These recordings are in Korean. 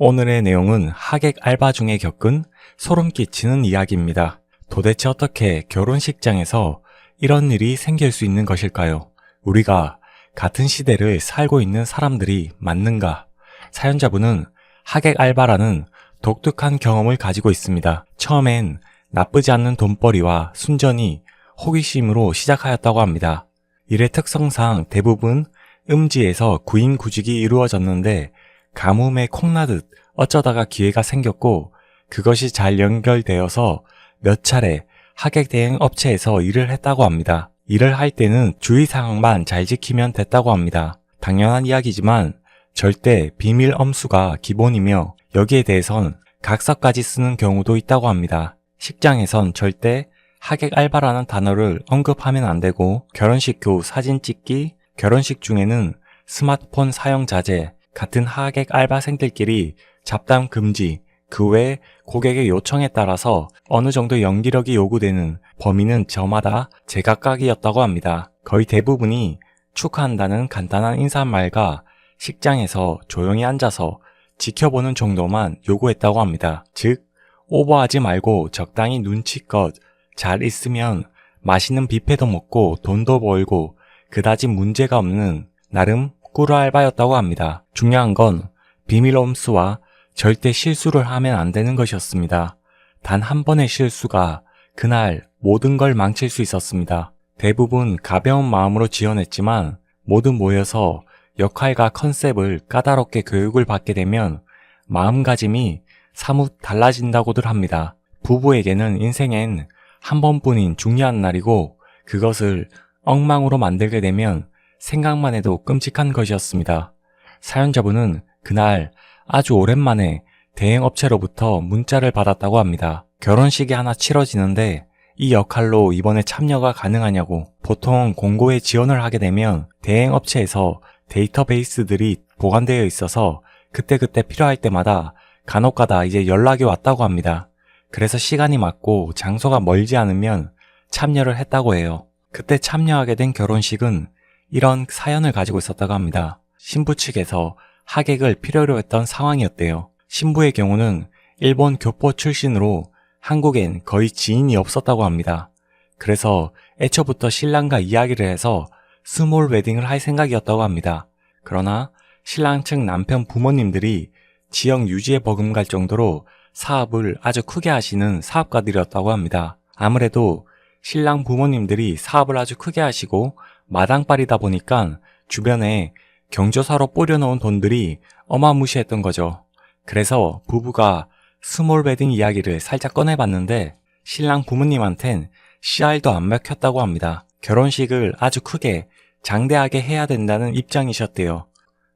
오늘의 내용은 하객 알바 중에 겪은 소름 끼치는 이야기입니다. 도대체 어떻게 결혼식장에서 이런 일이 생길 수 있는 것일까요? 우리가 같은 시대를 살고 있는 사람들이 맞는가? 사연자분은 하객 알바라는 독특한 경험을 가지고 있습니다. 처음엔 나쁘지 않는 돈벌이와 순전히 호기심으로 시작하였다고 합니다. 일의 특성상 대부분 음지에서 구인구직이 이루어졌는데 가뭄에 콩나듯 어쩌다가 기회가 생겼고 그것이 잘 연결되어서 몇 차례 하객 대행 업체에서 일을 했다고 합니다. 일을 할 때는 주의사항만 잘 지키면 됐다고 합니다. 당연한 이야기지만 절대 비밀 엄수가 기본이며 여기에 대해선 각서까지 쓰는 경우도 있다고 합니다. 식장에선 절대 하객 알바라는 단어를 언급하면 안 되고 결혼식 후 사진 찍기, 결혼식 중에는 스마트폰 사용 자제, 같은 하객 알바생들끼리 잡담 금지, 그 외 고객의 요청에 따라서 어느 정도 연기력이 요구되는 범위는 저마다 제각각이었다고 합니다. 거의 대부분이 축하한다는 간단한 인사말과 식장에서 조용히 앉아서 지켜보는 정도만 요구했다고 합니다. 즉, 오버하지 말고 적당히 눈치껏 잘 있으면 맛있는 뷔페도 먹고 돈도 벌고 그다지 문제가 없는 나름 꿀 알바였다고 합니다. 중요한 건 비밀 엄수와 절대 실수를 하면 안 되는 것이었습니다. 단 한 번의 실수가 그날 모든 걸 망칠 수 있었습니다. 대부분 가벼운 마음으로 지원했지만 모두 모여서 역할과 컨셉을 까다롭게 교육을 받게 되면 마음가짐이 사뭇 달라진다고들 합니다. 부부에게는 인생엔 한 번뿐인 중요한 날이고 그것을 엉망으로 만들게 되면 생각만 해도 끔찍한 것이었습니다. 사연자분은 그날 아주 오랜만에 대행업체로부터 문자를 받았다고 합니다. 결혼식이 하나 치러지는데 이 역할로 이번에 참여가 가능하냐고. 보통 공고에 지원을 하게 되면 대행업체에서 데이터베이스들이 보관되어 있어서 그때그때 필요할 때마다 간혹가다 이제 연락이 왔다고 합니다. 그래서 시간이 맞고 장소가 멀지 않으면 참여를 했다고 해요. 그때 참여하게 된 결혼식은 이런 사연을 가지고 있었다고 합니다. 신부 측에서 하객을 필요로 했던 상황이었대요. 신부의 경우는 일본 교포 출신으로 한국엔 거의 지인이 없었다고 합니다. 그래서 애초부터 신랑과 이야기를 해서 스몰 웨딩을 할 생각이었다고 합니다. 그러나 신랑 측 남편 부모님들이 지역 유지에 버금갈 정도로 사업을 아주 크게 하시는 사업가들이었다고 합니다. 아무래도 신랑 부모님들이 사업을 아주 크게 하시고 마당발이다 보니까 주변에 경조사로 뿌려놓은 돈들이 어마무시했던 거죠. 그래서 부부가 스몰 웨딩 이야기를 살짝 꺼내봤는데 신랑 부모님한텐 씨알도 안 먹혔다고 합니다. 결혼식을 아주 크게 장대하게 해야 된다는 입장이셨대요.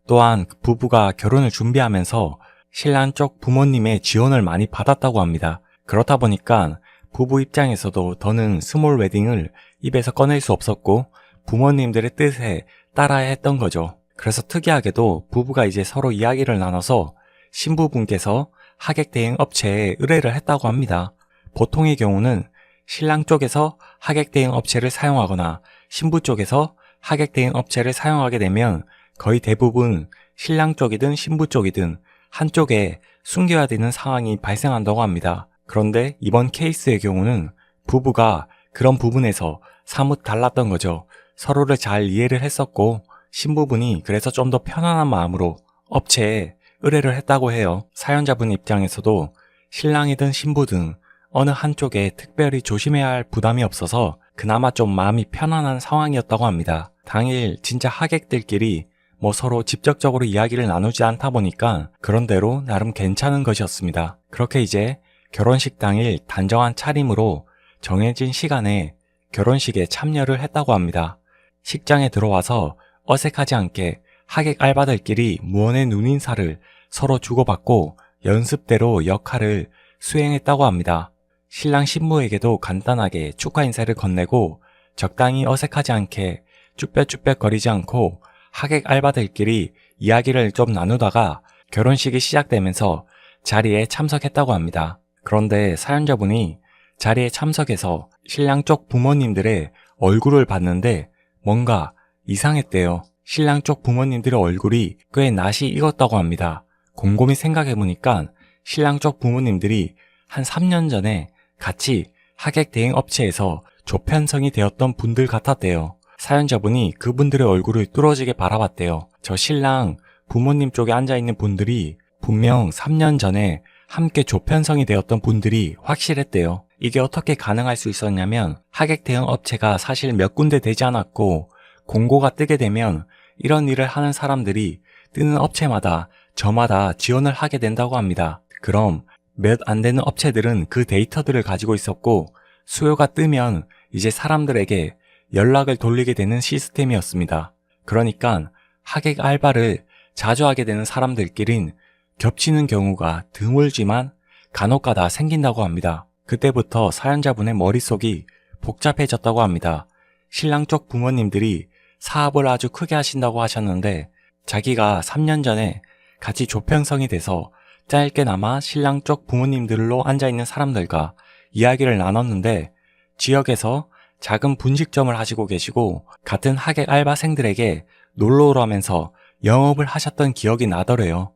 또한 부부가 결혼을 준비하면서 신랑 쪽 부모님의 지원을 많이 받았다고 합니다. 그렇다 보니까 부부 입장에서도 더는 스몰 웨딩을 입에서 꺼낼 수 없었고 부모님들의 뜻에 따라야 했던 거죠. 그래서 특이하게도 부부가 이제 서로 이야기를 나눠서 신부분께서 하객 대행 업체에 의뢰를 했다고 합니다. 보통의 경우는 신랑 쪽에서 하객 대행 업체를 사용하거나 신부 쪽에서 하객 대행 업체를 사용하게 되면 거의 대부분 신랑 쪽이든 신부 쪽이든 한쪽에 숨겨야 되는 상황이 발생한다고 합니다. 그런데 이번 케이스의 경우는 부부가 그런 부분에서 사뭇 달랐던 거죠. 서로를 잘 이해를 했었고 신부분이 그래서 좀 더 편안한 마음으로 업체에 의뢰를 했다고 해요. 사연자분 입장에서도 신랑이든 신부든 어느 한쪽에 특별히 조심해야 할 부담이 없어서 그나마 좀 마음이 편안한 상황이었다고 합니다. 당일 진짜 하객들끼리 서로 직접적으로 이야기를 나누지 않다 보니까 그런대로 나름 괜찮은 것이었습니다. 그렇게 이제 결혼식 당일 단정한 차림으로 정해진 시간에 결혼식에 참여를 했다고 합니다. 식장에 들어와서 어색하지 않게 하객 알바들끼리 무언의 눈인사를 서로 주고받고 연습대로 역할을 수행했다고 합니다. 신랑 신부에게도 간단하게 축하 인사를 건네고 적당히 어색하지 않게 쭈뼛쭈뼛거리지 않고 하객 알바들끼리 이야기를 좀 나누다가 결혼식이 시작되면서 자리에 참석했다고 합니다. 그런데 사연자분이 자리에 참석해서 신랑 쪽 부모님들의 얼굴을 봤는데 뭔가 이상했대요. 신랑 쪽 부모님들의 얼굴이 꽤 낯이 익었다고 합니다. 곰곰이 생각해보니까 신랑 쪽 부모님들이 한 3년 전에 같이 하객 대행 업체에서 조편성이 되었던 분들 같았대요. 사연자분이 그분들의 얼굴을 뚫어지게 바라봤대요. 저 신랑 부모님 쪽에 앉아있는 분들이 분명 3년 전에 함께 조편성이 되었던 분들이 확실했대요. 이게 어떻게 가능할 수 있었냐면 하객 대행 업체가 사실 몇 군데 되지 않았고 공고가 뜨게 되면 이런 일을 하는 사람들이 뜨는 업체마다 저마다 지원을 하게 된다고 합니다. 그럼 몇 안 되는 업체들은 그 데이터들을 가지고 있었고 수요가 뜨면 이제 사람들에게 연락을 돌리게 되는 시스템이었습니다. 그러니까 하객 알바를 자주 하게 되는 사람들끼린 겹치는 경우가 드물지만 간혹가다 생긴다고 합니다. 그때부터 사연자분의 머릿속이 복잡해졌다고 합니다. 신랑 쪽 부모님들이 사업을 아주 크게 하신다고 하셨는데 자기가 3년 전에 같이 조편성이 돼서 짧게나마 신랑 쪽 부모님들로 앉아있는 사람들과 이야기를 나눴는데 지역에서 작은 분식점을 하시고 계시고 같은 하객 알바생들에게 놀러 오라면서 영업을 하셨던 기억이 나더래요.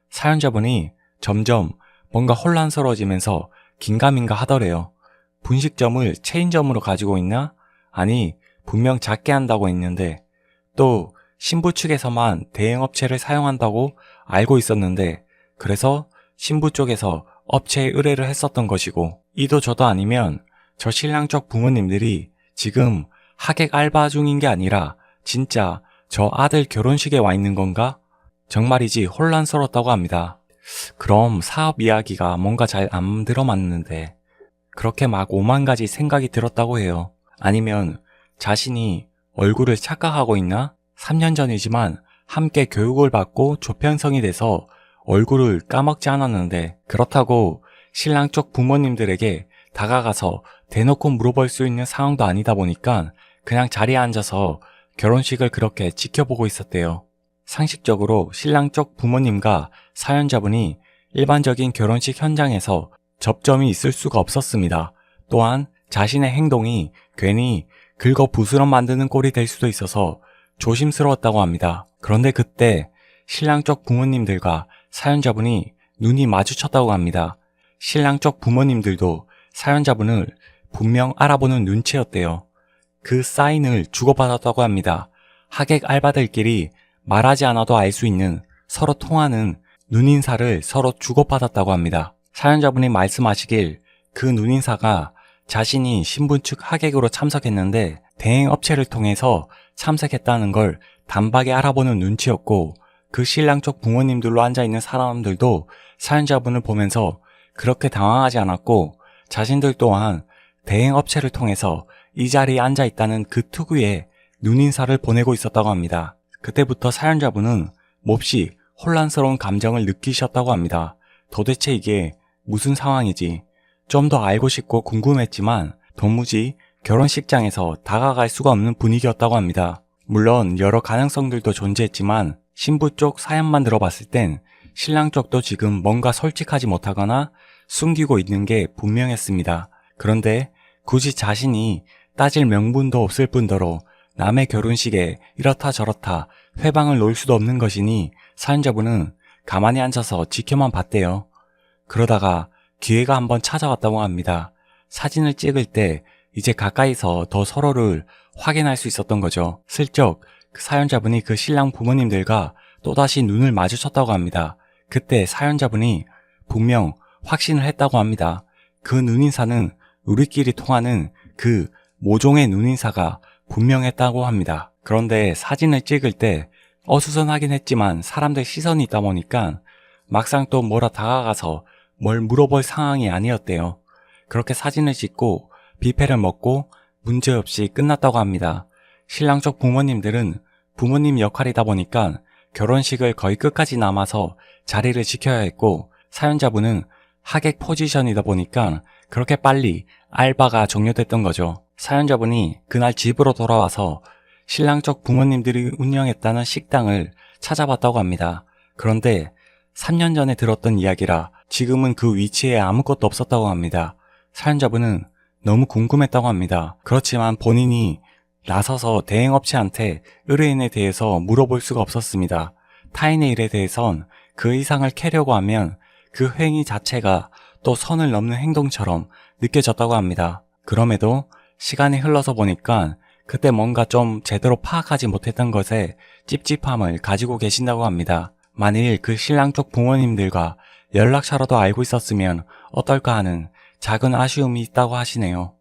사연자분이 점점 뭔가 혼란스러워지면서 긴가민가 하더래요. 분식점을 체인점으로 가지고 있나? 아니, 분명 작게 한다고 했는데 또 신부 측에서만 대행업체를 사용한다고 알고 있었는데 그래서 신부 쪽에서 업체에 의뢰를 했었던 것이고 이도 저도 아니면 저 신랑 쪽 부모님들이 지금 하객 알바 중인 게 아니라 진짜 저 아들 결혼식에 와 있는 건가? 정말이지 혼란스럽다고 합니다. 그럼 사업 이야기가 뭔가 잘 안 들어맞는데 그렇게 막 5만 가지 생각이 들었다고 해요. 아니면 자신이 얼굴을 착각하고 있나? 3년 전이지만 함께 교육을 받고 조편성이 돼서 얼굴을 까먹지 않았는데 그렇다고 신랑 쪽 부모님들에게 다가가서 대놓고 물어볼 수 있는 상황도 아니다 보니까 그냥 자리에 앉아서 결혼식을 그렇게 지켜보고 있었대요. 상식적으로 신랑 쪽 부모님과 사연자분이 일반적인 결혼식 현장에서 접점이 있을 수가 없었습니다. 또한 자신의 행동이 괜히 긁어 부스럼 만드는 꼴이 될 수도 있어서 조심스러웠다고 합니다. 그런데 그때 신랑 쪽 부모님들과 사연자분이 눈이 마주쳤다고 합니다. 신랑 쪽 부모님들도 사연자분을 분명 알아보는 눈치였대요. 그 사인을 주고받았다고 합니다. 하객 알바들끼리 말하지 않아도 알 수 있는 서로 통하는 눈인사를 서로 주고받았다고 합니다. 사연자분이 말씀하시길 그 눈인사가 자신이 신분 측 하객으로 참석했는데 대행업체를 통해서 참석했다는 걸 단박에 알아보는 눈치였고 그 신랑 쪽 부모님들로 앉아있는 사람들도 사연자분을 보면서 그렇게 당황하지 않았고 자신들 또한 대행업체를 통해서 이 자리에 앉아있다는 그 특유의 눈인사를 보내고 있었다고 합니다. 그때부터 사연자분은 몹시 혼란스러운 감정을 느끼셨다고 합니다. 도대체 이게 무슨 상황이지? 좀 더 알고 싶고 궁금했지만 도무지 결혼식장에서 다가갈 수가 없는 분위기였다고 합니다. 물론 여러 가능성들도 존재했지만 신부 쪽 사연만 들어봤을 땐 신랑 쪽도 지금 뭔가 솔직하지 못하거나 숨기고 있는 게 분명했습니다. 그런데 굳이 자신이 따질 명분도 없을 뿐더러 남의 결혼식에 이렇다 저렇다 회방을 놓을 수도 없는 것이니 사연자분은 가만히 앉아서 지켜만 봤대요. 그러다가 기회가 한번 찾아왔다고 합니다. 사진을 찍을 때 이제 가까이서 더 서로를 확인할 수 있었던 거죠. 슬쩍 그 사연자분이 그 신랑 부모님들과 또다시 눈을 마주쳤다고 합니다. 그때 사연자분이 분명 확신을 했다고 합니다. 그 눈인사는 우리끼리 통하는 그 모종의 눈인사가 분명했다고 합니다. 그런데 사진을 찍을 때 어수선하긴 했지만 사람들 시선이 있다 보니까 막상 또 뭐라 다가가서 뭘 물어볼 상황이 아니었대요. 그렇게 사진을 찍고 뷔페를 먹고 문제없이 끝났다고 합니다. 신랑 쪽 부모님들은 부모님 역할이다 보니까 결혼식을 거의 끝까지 남아서 자리를 지켜야 했고 사연자분은 하객 포지션이다 보니까 그렇게 빨리 알바가 종료됐던 거죠. 사연자분이 그날 집으로 돌아와서 신랑 쪽 부모님들이 운영했다는 식당을 찾아봤다고 합니다. 그런데 3년 전에 들었던 이야기라 지금은 그 위치에 아무것도 없었다고 합니다. 사연자분은 너무 궁금했다고 합니다. 그렇지만 본인이 나서서 대행업체한테 의뢰인에 대해서 물어볼 수가 없었습니다. 타인의 일에 대해선 그 이상을 캐려고 하면 그 행위 자체가 또 선을 넘는 행동처럼 느껴졌다고 합니다. 그럼에도 시간이 흘러서 보니까 그때 뭔가 좀 제대로 파악하지 못했던 것에 찝찝함을 가지고 계신다고 합니다. 만일 그 신랑 쪽 부모님들과 연락처라도 알고 있었으면 어떨까 하는 작은 아쉬움이 있다고 하시네요.